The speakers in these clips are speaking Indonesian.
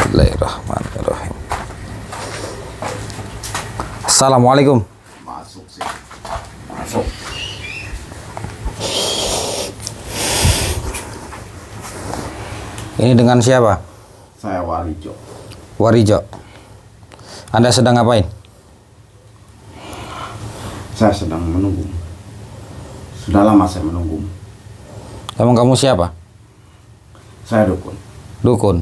Bismillahirrahmanirrahim. Assalamualaikum. Masuk sih. Masuk. Ini dengan siapa? Saya Warijo. Warijo. Anda sedang ngapain? Saya sedang menunggu. Sudah lama saya menunggu. Emang kamu siapa? Saya dukun. Dukun.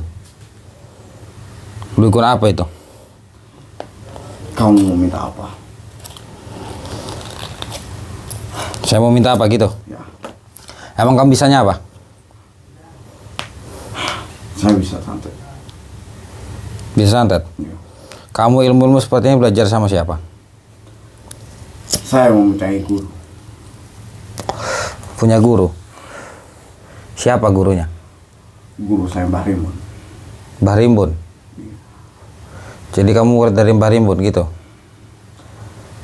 Dukun apa itu? Kamu mau minta apa? Saya mau minta apa gitu? Ya. Emang kamu bisanya apa? Saya bisa santet. Bisa santet? Ya. Kamu ilmu-ilmu sepertinya belajar sama siapa? Saya mau mencari guru. Punya guru? Siapa gurunya? Guru saya Mbah Rimbun. Mbah Rimbun? Jadi kamu murid dari Mbah Rimbun gitu?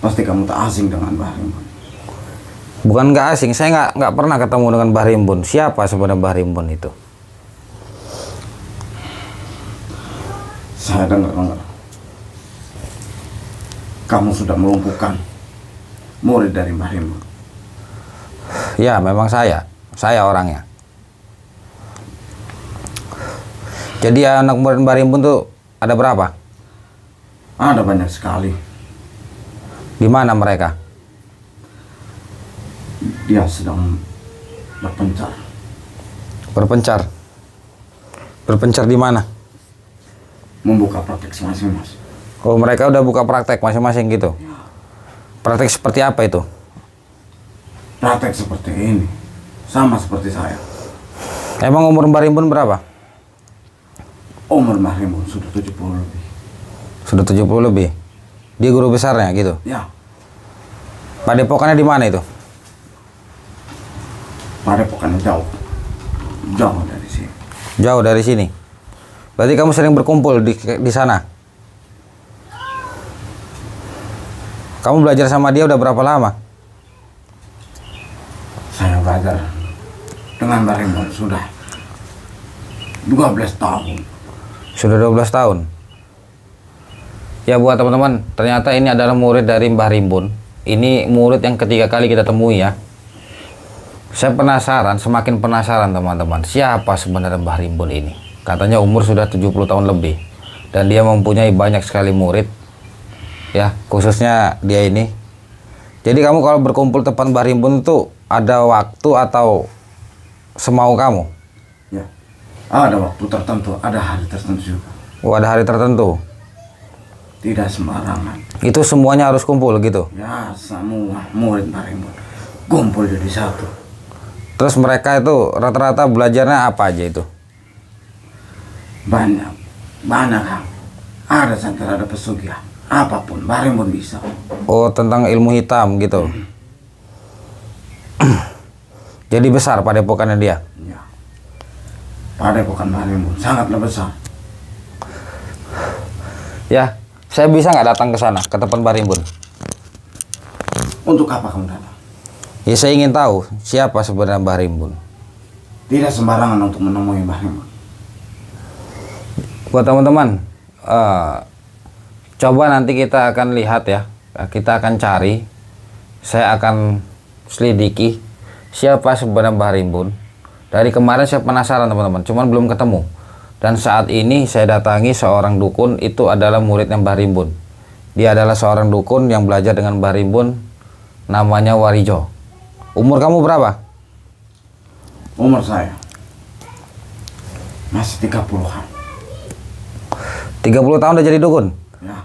Pasti kamu tak asing dengan Mbah Rimbun. Bukan nggak asing, saya nggak pernah ketemu dengan Mbah Rimbun. Siapa sebenarnya Mbah Rimbun itu? Saya dengar. Kamu sudah melumpuhkan murid dari Mbah Rimbun. Ya, memang saya orangnya. Jadi anak murid Mbah Rimbun tuh ada berapa? Ada banyak sekali. Di mana mereka? Dia sedang berpencar. Berpencar. Berpencar di mana? Membuka praktek masing-masing. Oh, mereka udah buka praktek masing-masing gitu. Praktek seperti apa itu? Praktek seperti ini. Sama seperti saya. Emang umur Mbah Rimbun berapa? Umur Mbah Rimbun sudah 70 lebih. Sudah 70 lebih. Dia guru besarnya gitu. Ya, Padepokannya di mana itu? padepokannya jauh. Jauh dari sini. Jauh dari sini. Berarti kamu sering berkumpul di sana. Kamu belajar sama dia udah berapa lama? Saya belajar dengan Mbah Rimbun sudah 12 tahun. Sudah 12 tahun. Ya buat teman-teman, ternyata ini adalah murid dari Mbah Rimbun. Ini murid yang ketiga kali kita temui ya. Saya penasaran, semakin penasaran teman-teman. Siapa sebenarnya Mbah Rimbun ini? Katanya umur sudah 70 tahun lebih. Dan dia mempunyai banyak sekali murid. Ya, khususnya dia ini. Jadi kamu kalau berkumpul tempat Mbah Rimbun itu ada waktu atau semau kamu? Ya, ada waktu tertentu, ada hari tertentu juga. Oh, ada hari tertentu. Tidak sembarangan. Itu semuanya harus kumpul gitu. Ya, semua murid Mbah Rimbun kumpul jadi satu. Terus mereka itu rata-rata belajarnya apa aja itu? Banyak kan. Ada santet, ada pesugihan. Apapun, Mbah Rimbun bisa. Oh, tentang ilmu hitam gitu. Jadi besar padepokannya dia. Ya, padepokan Mbah Rimbun sangatlah besar. Ya, saya bisa nggak datang ke sana, ke tempat Mbah Rimbun? Untuk apa kamu datang? Ya, saya ingin tahu siapa sebenarnya Mbah Rimbun. Tidak sembarangan untuk menemui Mbah Rimbun. Buat teman-teman, coba nanti kita akan lihat ya. Kita akan cari. Saya akan selidiki siapa sebenarnya Mbah Rimbun. Dari kemarin saya penasaran teman-teman, cuman belum ketemu. Dan saat ini saya datangi seorang dukun, itu adalah muridnya Mbah Rimbun. Dia adalah seorang dukun yang belajar dengan Mbah Rimbun, namanya Warijo. Umur kamu berapa? Umur saya masih 30-an. 30 tahun udah jadi dukun? Ya,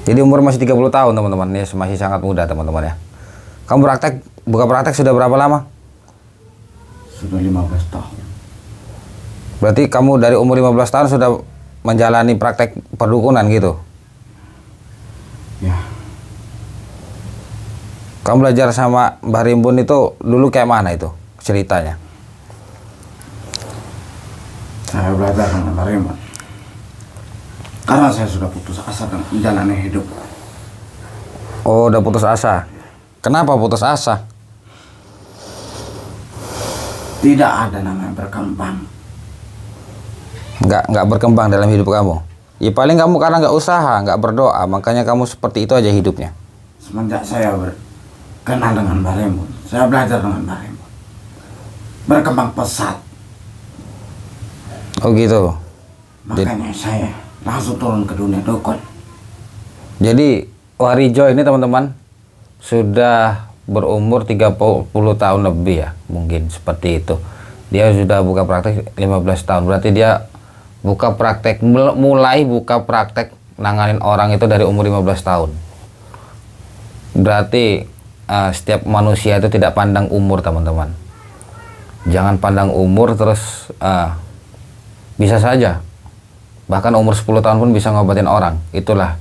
Jadi umur masih 30 tahun teman-teman. Ya, masih sangat muda teman-teman ya. Kamu buka praktek sudah berapa lama? sudah 15 tahun. Berarti kamu dari umur 15 tahun sudah menjalani praktek perdukunan gitu? Ya, Kamu belajar sama Mbah Rimbun itu dulu kayak mana itu ceritanya? saya belajar dengan Mbah Rimbun karena saya sudah putus asa dengan menjalani hidup. Oh, udah putus asa. Kenapa putus asa? Tidak ada nama yang berkembang. nggak berkembang dalam hidup kamu. Ya paling kamu karena nggak usaha, nggak berdoa, makanya kamu seperti itu aja hidupnya. Semenjak saya berkenal dengan Mbah Rimbun, saya belajar dengan Mbah Rimbun, berkembang pesat. Oh gitu. Makanya saya langsung turun ke dunia dukun. Jadi Warijo ini teman-teman sudah berumur 30 tahun lebih ya, mungkin seperti itu. Dia sudah buka praktek 15 tahun. Berarti dia buka praktek, mulai buka praktek nanganin orang itu dari umur 15 tahun. Berarti setiap manusia itu tidak pandang umur, teman-teman. Jangan pandang umur terus bisa saja. Bahkan umur 10 tahun pun bisa ngobatin orang. Itulah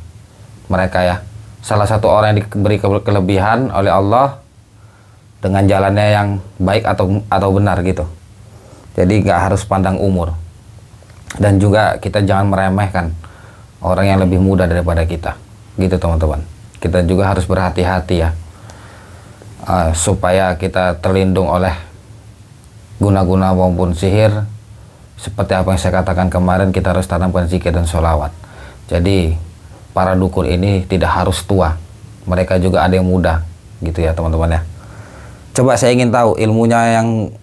mereka ya. Salah satu orang yang diberi kelebihan oleh Allah dengan jalannya yang baik atau benar gitu. Jadi nggak harus pandang umur. Dan juga kita jangan meremehkan orang yang lebih muda daripada kita. Gitu teman-teman. Kita juga harus berhati-hati ya. Supaya kita terlindung oleh guna-guna maupun sihir. Seperti apa yang saya katakan kemarin, kita harus tanamkan zikir dan sholawat. Jadi para dukun ini tidak harus tua, mereka juga ada yang muda gitu ya teman-teman ya. Coba saya ingin tahu ilmunya yang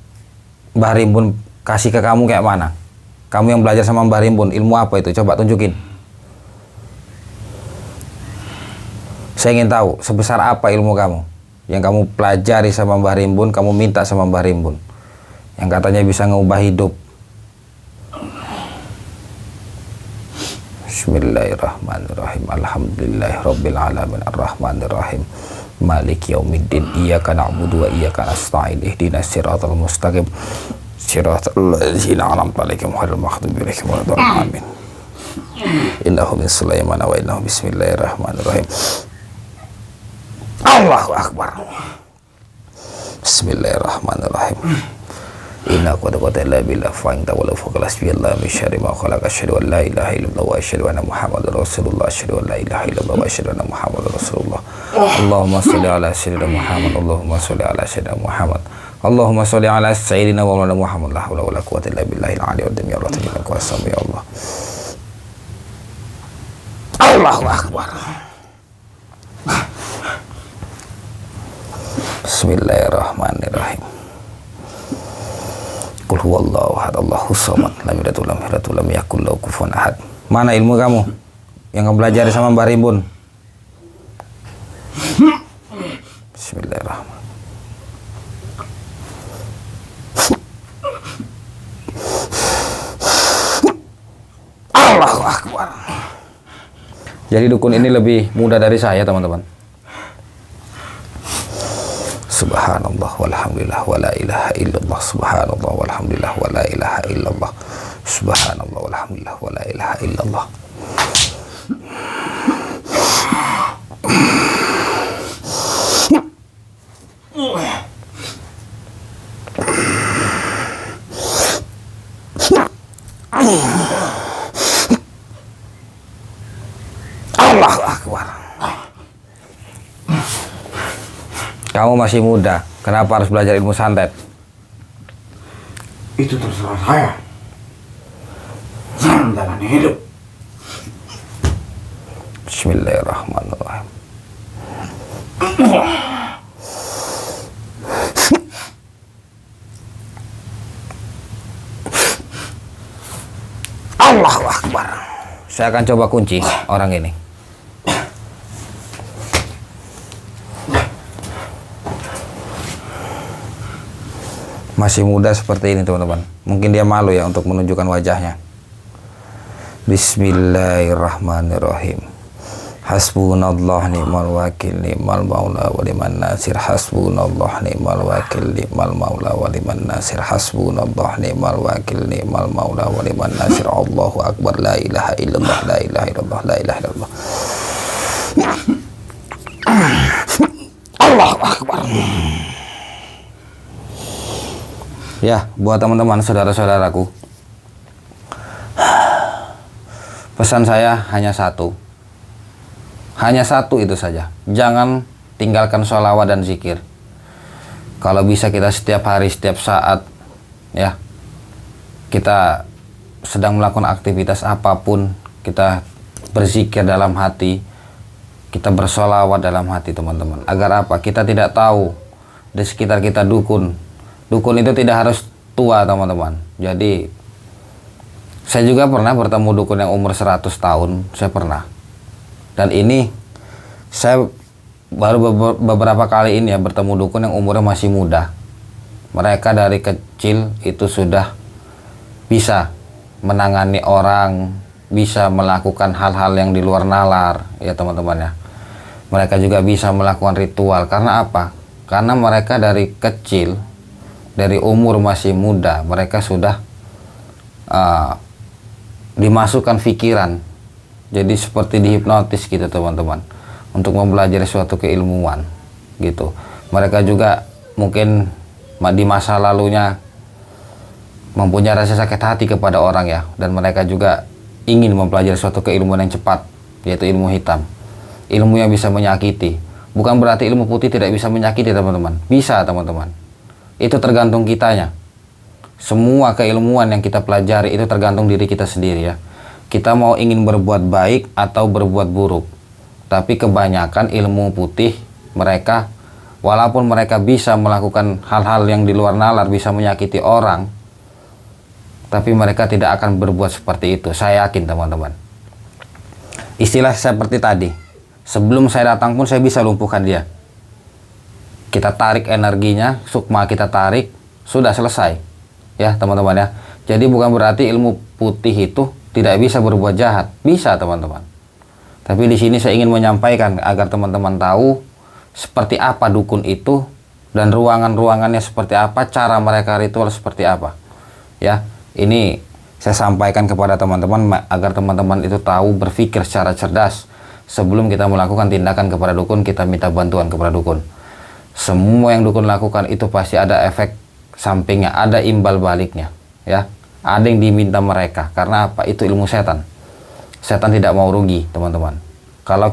Mbah Rimbun kasih ke kamu kayak mana. Kamu yang belajar sama Mbah Rimbun, ilmu apa itu? Coba tunjukin. Saya ingin tahu sebesar apa ilmu kamu yang kamu pelajari sama Mbah Rimbun, kamu minta sama Mbah Rimbun, yang katanya bisa ngubah hidup. Bismillahirrahmanirrahim. Alhamdulillahirabbil alamin arrahmanirrahim. Maliki yaumiddin. Iyyaka na'budu wa iyyaka nasta'in. Ihdinas siratal mustaqim. Siratal ladzina an'amta 'alaihim ghairil maghdubi 'alaihim waladdallin. Amin. Innahu min Sulaiman wa innahu bismillahirrahmanirrahim. Allahu akbar. Bismillahirrahmanirrahim. Inna qad qatala billah fa in tawalla fa qala hasbiyallahu min syarri ma khalaqa asyhadu an la ilaha illallah wa asyhadu anna muhammadar rasulullah asyhadu an la ilaha illallah wa asyhadu anna muhammadar rasulullah. Allahumma shalli ala sayyidina Muhammad, Allahumma shalli ala sayyidina Muhammad, Allahumma shalli ala sayyidina wa maulana Muhammad. La haula wala quwwata illa billahil aliyyil azim. Ya Allah, terima kasih ya Allah. Allahu akbar. Bismillahirrahmanirrahim. Qul huwallahu ahad, Allahus samad, lam yalid walam yulad walam yakul lahu kufuwan ahad. Mana ilmu kamu yang kamu belajar sama Mbah Rimbun? Bismillahirrahmanirrahim. Allahu akbar. Jadi dukun ini lebih muda dari saya, teman-teman. Subhanallah walhamdulillah wa la ilaha illallah. Subhanallah walhamdulillah wa la ilaha illallah. Subhanallah walhamdulillah wa la ilaha illallah. Allahu akbar. Kamu masih muda, kenapa harus belajar ilmu santet? Itu terserah saya. Saya menjalani hidup. Bismillahirrahmanirrahim. Allahu akbar. Saya akan coba kunci orang ini. Masih muda seperti ini, teman-teman. Mungkin dia malu ya untuk menunjukkan wajahnya. Bismillahirrahmanirrahim. Hasbunallah ni'mal wakil ni'mal maula wa liman nasir. Hasbunallah ni'mal wakil ni'mal maula wa liman nasir. Hasbunallah ni'mal wakil ni'mal maula wa liman nasir. Allahu akbar. La ilaha illallah, la ilaha illallah, la ilaha illallah. Allahu akbar. Ya, buat teman-teman, saudara-saudaraku, pesan saya hanya satu. Hanya satu itu saja. Jangan tinggalkan sholawat dan zikir. Kalau bisa kita setiap hari, setiap saat, ya, kita sedang melakukan aktivitas apapun, kita berzikir dalam hati, kita bersolawat dalam hati teman-teman. Agar apa? Kita tidak tahu di sekitar kita dukun. Dukun itu tidak harus tua teman-teman. Jadi saya juga pernah bertemu dukun yang umur 100 tahun. Saya pernah. Dan ini saya baru beberapa kali ini ya bertemu dukun yang umurnya masih muda. Mereka dari kecil itu sudah bisa menangani orang, bisa melakukan hal-hal yang di luar nalar ya teman-teman ya. Mereka juga bisa melakukan ritual. Karena apa? Karena mereka dari kecil, dari umur masih muda, mereka sudah dimasukkan pikiran, jadi seperti dihipnotis gitu teman-teman, untuk mempelajari suatu keilmuan gitu. Mereka juga mungkin di masa lalunya mempunyai rasa sakit hati kepada orang ya, dan mereka juga ingin mempelajari suatu keilmuan yang cepat, yaitu ilmu hitam, ilmu yang bisa menyakiti. Bukan berarti ilmu putih tidak bisa menyakiti teman-teman, bisa teman-teman, itu tergantung kitanya. Semua keilmuan yang kita pelajari itu tergantung diri kita sendiri ya. Kita mau ingin berbuat baik atau berbuat buruk. Tapi kebanyakan ilmu putih, mereka walaupun mereka bisa melakukan hal-hal yang di luar nalar, bisa menyakiti orang, tapi mereka tidak akan berbuat seperti itu. Saya yakin teman-teman. Istilah seperti tadi, sebelum saya datang pun saya bisa lumpuhkan dia. Kita tarik energinya, sukma kita tarik, sudah selesai. Ya teman-teman ya. Jadi bukan berarti ilmu putih itu tidak bisa berbuat jahat. Bisa teman-teman. Tapi di sini saya ingin menyampaikan agar teman-teman tahu seperti apa dukun itu dan ruangan-ruangannya seperti apa, cara mereka ritual seperti apa. Ya, ini saya sampaikan kepada teman-teman agar teman-teman itu tahu berpikir secara cerdas sebelum kita melakukan tindakan kepada dukun, kita minta bantuan kepada dukun. Semua yang dukun lakukan itu pasti ada efek sampingnya, ada imbal baliknya ya. Ada yang diminta mereka, karena apa? Itu ilmu setan. Setan tidak mau rugi teman-teman. Kalau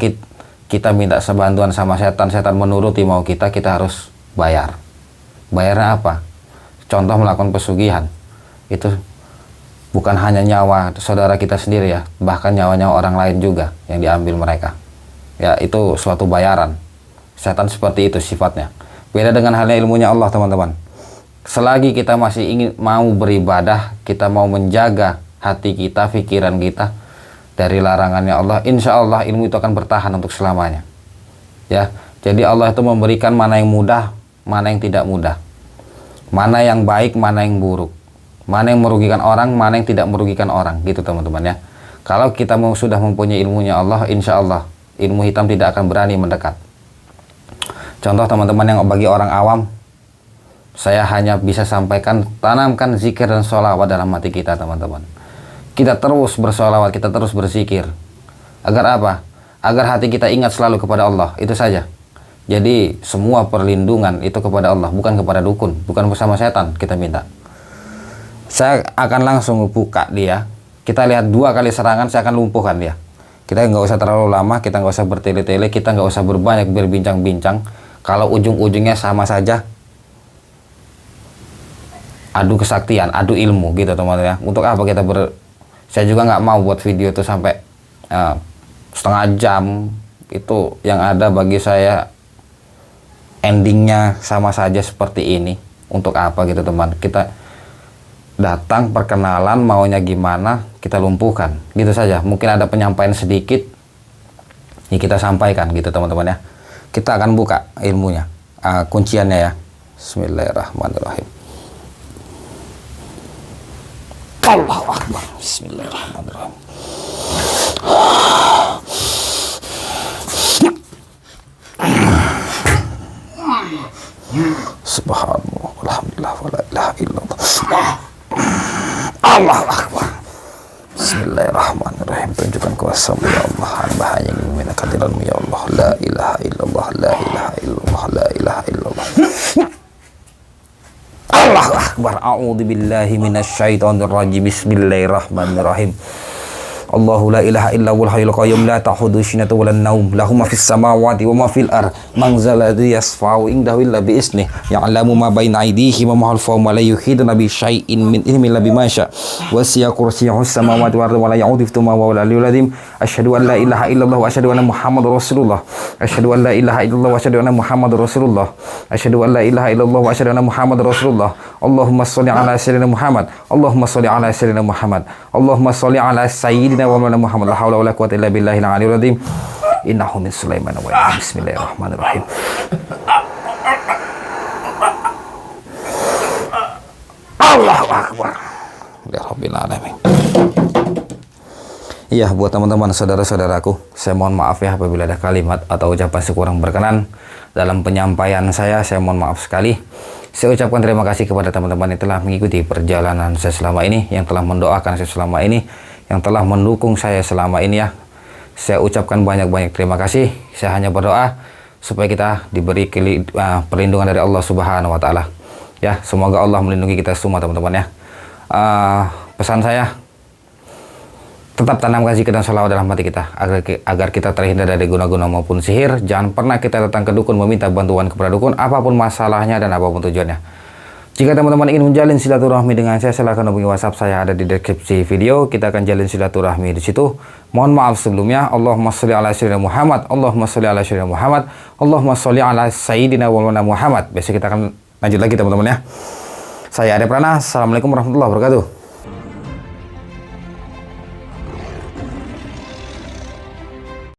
kita minta sebantuan sama setan, setan menuruti mau kita harus bayar. Bayarnya apa? Contoh melakukan pesugihan, itu bukan hanya nyawa saudara kita sendiri ya, bahkan nyawa-nyawa orang lain juga yang diambil mereka ya. Itu suatu bayaran. Setan seperti itu sifatnya. Beda dengan halnya ilmunya Allah teman-teman. Selagi kita masih ingin mau beribadah, kita mau menjaga hati kita, pikiran kita dari larangannya Allah, insya Allah ilmu itu akan bertahan untuk selamanya ya. Jadi Allah itu memberikan mana yang mudah, mana yang tidak mudah, mana yang baik, mana yang buruk, mana yang merugikan orang, mana yang tidak merugikan orang gitu teman-teman ya. Kalau kita sudah mempunyai ilmunya Allah, insya Allah ilmu hitam tidak akan berani mendekat. Contoh teman-teman yang bagi orang awam, saya hanya bisa sampaikan, tanamkan zikir dan sholawat dalam hati kita teman-teman. Kita terus bersolawat, kita terus berzikir. Agar apa? Agar hati kita ingat selalu kepada Allah, itu saja. Jadi semua perlindungan itu kepada Allah, bukan kepada dukun, bukan bersama setan kita minta. Saya akan langsung buka dia. Kita lihat 2 kali serangan, saya akan lumpuhkan dia. Kita nggak usah terlalu lama, kita nggak usah bertele-tele, kita nggak usah berbanyak berbincang-bincang. Kalau ujung-ujungnya sama saja, adu kesaktian, adu ilmu gitu teman-teman ya. Untuk apa kita saya juga nggak mau buat video itu sampai setengah jam. Itu yang ada bagi saya endingnya sama saja seperti ini. Untuk apa gitu teman? Kita datang perkenalan, maunya gimana kita lumpuhkan gitu saja. Mungkin ada penyampaian sedikit ya kita sampaikan gitu teman-teman ya. Kita akan buka ilmunya, kunciannya ya. Bismillahirrahmanirrahim. Allahu Akbar. Bismillahirrahmanirrahim. Subhanallah, walhamdulillah, wala ilaha illallah. Allahu Akbar. Bismillahirrahmanirrahim. Tunjukkan kuasamu ya Allah, hamba hanya ingin meminta kehadiranmu ya Allah. La ilaha illallah, la ilaha illallah, la ilaha illallah. Allahu Akbar. A'udzu billahi minasyaitonir rajim. Bismillahirrahmanirrahim. Allahu la ilaha illa huwal hayyul qayyum la ta'khudhuhu sinatun wa la naum lahu ma fis samawati wa ma fil ard man zal ladzi yasfa'u indahu illa bi isnih ya'lamu ma baina aydihim wa ma khalfahum wa la yuhituna bi syai'in min ilmihi illa bima syaa wasi'a kursiyyuhu samawati wal ardi wa la ya'uduhu hifdhuhuma wa huwal aliyyul azim asyhadu an la ilaha illallah wa asyhadu anna muhammadar rasulullah asyhadu an la ilaha illallah wa asyhadu anna muhammadar rasulullah asyhadu an la ilaha illallah wa asyhadu anna muhammadar rasulullah Allahumma shalli ala sayyidina Muhammad Allahumma shalli ala sayyidina Muhammad Allahumma shalli ala sayyidina wa maulana Muhammad la haula wala quwwata illa billahil aliyyil azim innahu min Sulaiman wa innahu bismillahirrahmanirrahim. Allahu akbar ya rabbil alamin. Iya, buat teman-teman saudara-saudaraku, saya mohon maaf ya apabila ada kalimat atau ucapan kurang berkenan dalam penyampaian saya mohon maaf sekali. Saya ucapkan terima kasih kepada teman-teman yang telah mengikuti perjalanan saya selama ini, yang telah mendoakan saya selama ini, yang telah mendukung saya selama ini ya. Saya ucapkan banyak-banyak terima kasih. Saya hanya berdoa supaya kita diberi perlindungan dari Allah Subhanahu wa taala. Ya, semoga Allah melindungi kita semua teman-teman ya. Pesan saya, tetap tanamkan zikir dan sholawat dalam hati kita agar kita terhindar dari guna-guna maupun sihir. Jangan pernah kita datang ke dukun meminta bantuan kepada dukun apapun masalahnya dan apapun tujuannya. Jika teman-teman ingin menjalin silaturahmi dengan saya, silahkan hubungi WhatsApp saya ada di deskripsi video. Kita akan jalin silaturahmi di situ. Mohon maaf sebelumnya. Allahumma sholli ala sayyidina Muhammad. Allahumma sholli ala sayyidina Muhammad. Allahumma sholli ala sayyidina wa maulana Muhammad. Besok kita akan lanjut lagi teman-teman ya. Saya Ade Prana. Assalamualaikum warahmatullahi wabarakatuh.